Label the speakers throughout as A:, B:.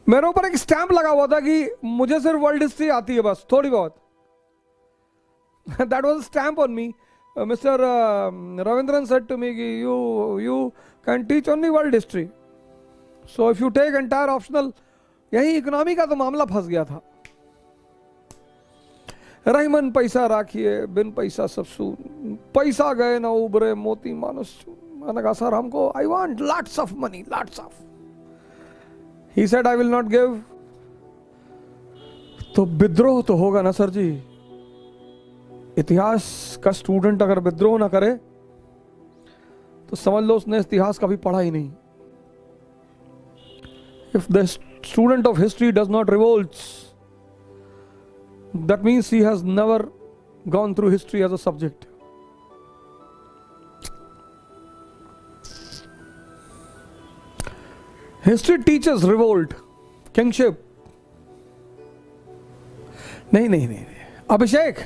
A: मेरे ऊपर एक स्टैंप लगा हुआ था कि मुझे सिर्फ वर्ल्ड हिस्ट्री आती है बस, थोड़ी बहुत. That was a stamp on me. Mr. Ravindran said to me, you can teach only world history. So if you take entire optional, यही इकोनॉमी का तो मामला फंस गया था. रहीमन पैसा राखिए, बिन पैसा सब सून, पैसा गए ना उबरे मोती मानुस. मैंने कहा सर हमको, I want lots of money, lots of. He said I will not give. तो विद्रोह तो होगा ना सर जी. इतिहास का स्टूडेंट अगर विद्रोह ना करे तो समझ लो उसने इतिहास कभी पढ़ा ही नहीं. If the student of history does not revolt, that means he has never gone through history as a subject. History teaches revolt, kingship. नहीं. अभिषेक,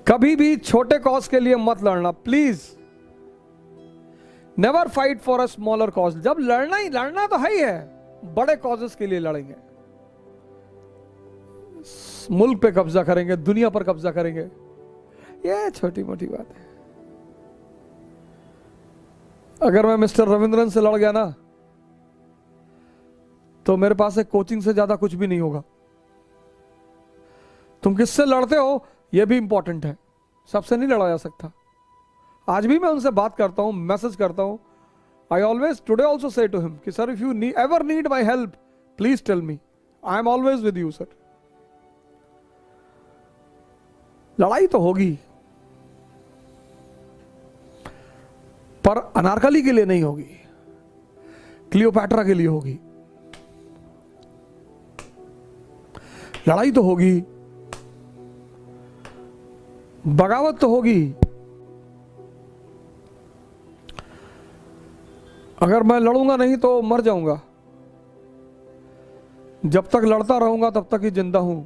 A: कभी भी छोटे कॉज के लिए मत लड़ना please. Never fight for a smaller cause. जब लड़ना तो है ही है, बड़े कॉजेस के लिए लड़ेंगे. मुल्क पे कब्जा करेंगे, दुनिया पर कब्जा करेंगे, ये छोटी मोटी बात है. अगर मैं मिस्टर रविंद्रन से लड़ गया ना तो मेरे पास एक कोचिंग से ज्यादा कुछ भी नहीं होगा. तुम किससे लड़ते हो यह भी इंपॉर्टेंट है. सबसे नहीं लड़ा जा सकता. आज भी मैं उनसे बात करता हूं, मैसेज करता हूं. I always today also say to him कि sir if you ever need my help please tell me, I am always with you sir. लड़ाई तो होगी पर अनारकली के लिए नहीं होगी, क्लियोपैट्रा के लिए होगी. लड़ाई तो होगी, बगावत तो होगी. अगर मैं लड़ूंगा नहीं तो मर जाऊंगा. जब तक लड़ता रहूंगा तब तक ही जिंदा हूं.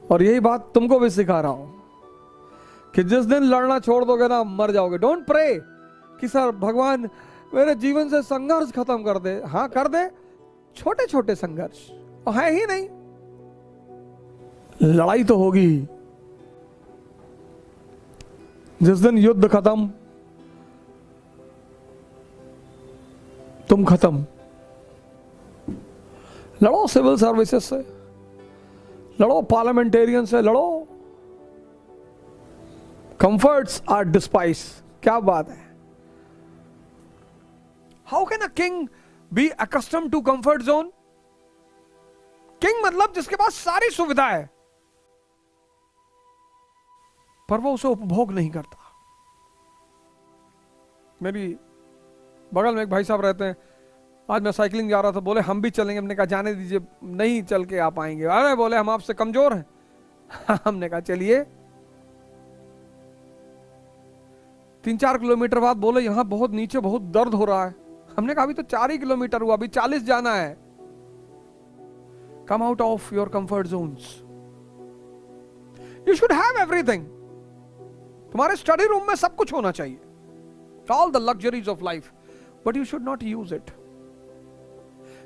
A: और यही बात तुमको भी सिखा रहा हूं कि जिस दिन लड़ना छोड़ दोगे ना मर जाओगे. डोंट प्रे कि सर भगवान मेरे जीवन से संघर्ष खत्म कर दे. हाँ कर दे, छोटे छोटे संघर्ष है ही नहीं. लड़ाई तो होगी. जिस दिन युद्ध खत्म तुम खत्म. लड़ो सिविल सर्विसेज से, लड़ो पार्लियामेंटेरियन से, लड़ो. Comforts are despise. क्या बात है. How can a king be accustomed to comfort zone? King मतलब जिसके पास सारी सुविधा है पर वो उसे उपभोग नहीं करता. मेरी बगल में एक भाई साहब रहते हैं. आज मैं साइकिलिंग जा रहा था, बोले हम भी चलेंगे. हमने कहा जाने दीजिए, नहीं चल के आ पाएंगे. अरे बोले हम आपसे कमजोर हैं. हमने कहा चलिए. 3-4 किलोमीटर बाद बोले यहां बहुत नीचे बहुत दर्द हो रहा है. हमने कहा अभी तो 4 ही किलोमीटर हुआ, अभी 40 जाना है. Come out of your comfort Jones. You should have everything. तुम्हारे स्टडी रूम में सब कुछ होना चाहिए, all the luxuries of life, but you should not use it.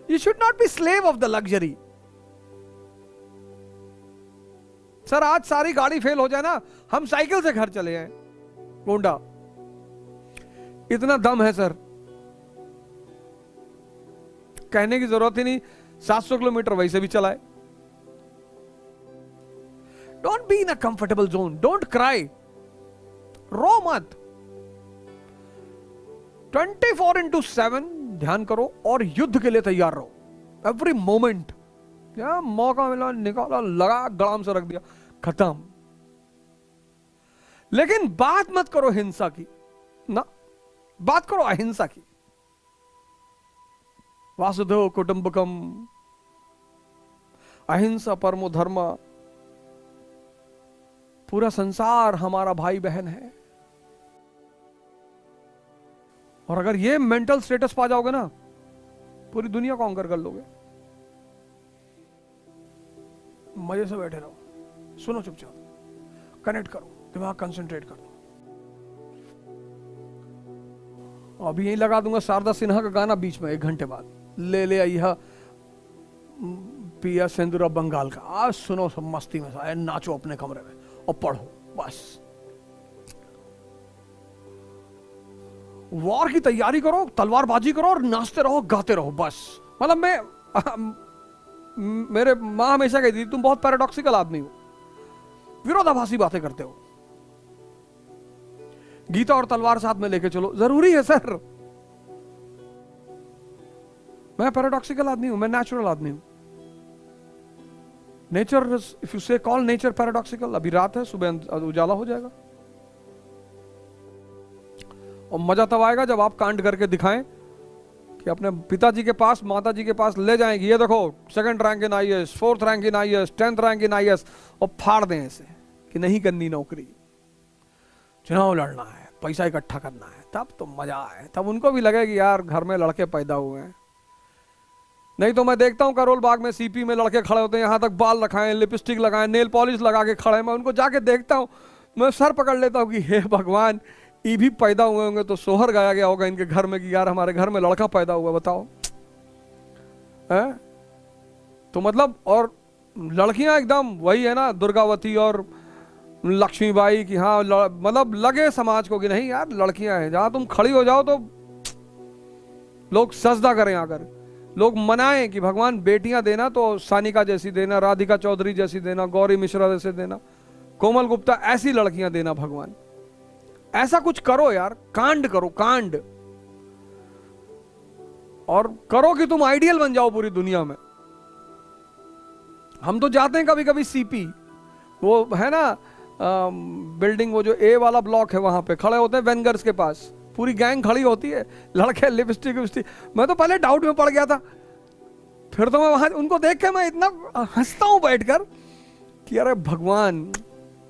A: You should not be slave of the luxury. Sir आज सारी गाड़ी fail हो जाए ना, हम साइकिल से घर चले जाएं गोंडा. इतना दम है सर, कहने की जरूरत ही नहीं. 700 किलोमीटर वैसे भी चलाए. Don't be in a comfortable zone. Don't cry. रो मत. 24/7 ध्यान करो और युद्ध के लिए तैयार रहो. Every moment. या मौका मिला निकाला, लगा, गलाम से रख दिया, खत्म. लेकिन बात मत करो हिंसा की ना, बात करो अहिंसा की. वासुदेव कुटुंबकम, अहिंसा परमो धर्म. पूरा संसार हमारा भाई बहन है. और अगर ये मेंटल स्टेटस पा जाओगे ना, पूरी दुनिया कॉन्कर कर लोगे. मजे से बैठे रहो, सुनो चुपचाप, कनेक्ट करो, दिमाग कंसंट्रेट करो. अभी यही लगा दूंगा शारदा सिन्हा का गाना बीच में 1 घंटे बाद, ले ले यह पिया सिंदूरा बंगाल का, आज सुनो सब मस्ती में, सारे नाचो अपने कमरे में और पढ़ो बस। वॉर की तैयारी करो, तलवारबाजी करो और नाचते रहो गाते रहो बस। मतलब मेरे माँ हमेशा कहती थी तुम बहुत पैराडॉक्सिकल आदमी हो, विरोधाभासी बातें करते हो। गीता और तलवार साथ में लेके चलो, जरूरी है सर। मैं पैराडॉक्सिकल आदमी हूं, मैं नेचुरल आदमी हूं। नेचर, इफ यू से कॉल नेचर पैराडॉक्सिकल, अभी रात है, सुबह उजाला हो जाएगा। और मजा तब आएगा जब आप कांड करके दिखाएं कि अपने पिताजी के पास, माताजी के पास ले जाएंगे, ये देखो 2nd rank in IAS, 4th rank in IAS, 10th rank in IAS, और फाड़ दें इसे कि नहीं करनी नौकरी, चुनाव लड़ना है, पैसा इकट्ठा करना है। तब तो मजा आए, तब उनको भी लगे कि यार घर में लड़के पैदा हुए हैं। नहीं तो मैं देखता हूं करोल बाग में सीपी में लड़के खड़े होते हैं, यहां तक बाल रखाएं, लिपस्टिक लगाएं, नेल पॉलिश लगा के खड़े हैं। मैं उनको जाके देखता हूं, मैं सर पकड़ लेता हूं कि हे भगवान, ये भी पैदा हुए होंगे तो सोहर गाया गया होगा इनके घर में कि यार हमारे घर में लड़का पैदा हुआ, बताओ है? तो मतलब, और लड़कियां एकदम वही है ना, दुर्गावती और लक्ष्मीबाई की, हाँ मतलब लगे समाज को कि नहीं यार लड़कियां हैं, जहां तुम खड़ी हो जाओ तो लोग सजदा करें आकर, लोग मनाएं कि भगवान बेटियां देना तो सानिका जैसी देना, राधिका चौधरी जैसी देना, गौरी मिश्रा जैसे देना, कोमल गुप्ता, ऐसी लड़कियां देना भगवान। ऐसा कुछ करो यार, कांड करो, कांड, और करो कि तुम आइडियल बन जाओ पूरी दुनिया में। हम तो जाते हैं कभी कभी सीपी, वो है ना बिल्डिंग, वो जो ए वाला ब्लॉक है, वहां पे खड़े होते हैं वेंगर्स के पास, पूरी गैंग खड़ी होती है, लड़के लिपस्टिक विपस्टिक। मैं तो पहले डाउट में पड़ गया था, फिर तो मैं वहां उनको देख के मैं इतना हंसता हूं बैठकर कि अरे भगवान,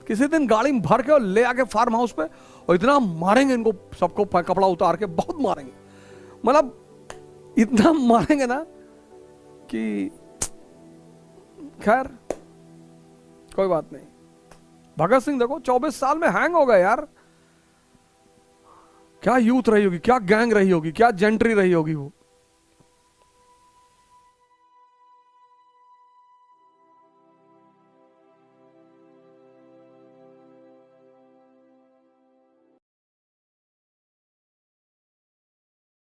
A: किसी दिन गाड़ी में भर के और ले आके फार्म हाउस पे और इतना मारेंगे इनको सबको, कपड़ा उतार के बहुत मारेंगे, मतलब इतना मारेंगे ना कि खैर कोई बात नहीं। भगत सिंह देखो 24 साल में हैंग हो गए यार। क्या यूथ रही होगी, क्या गैंग रही होगी, क्या जेंट्री रही होगी वो।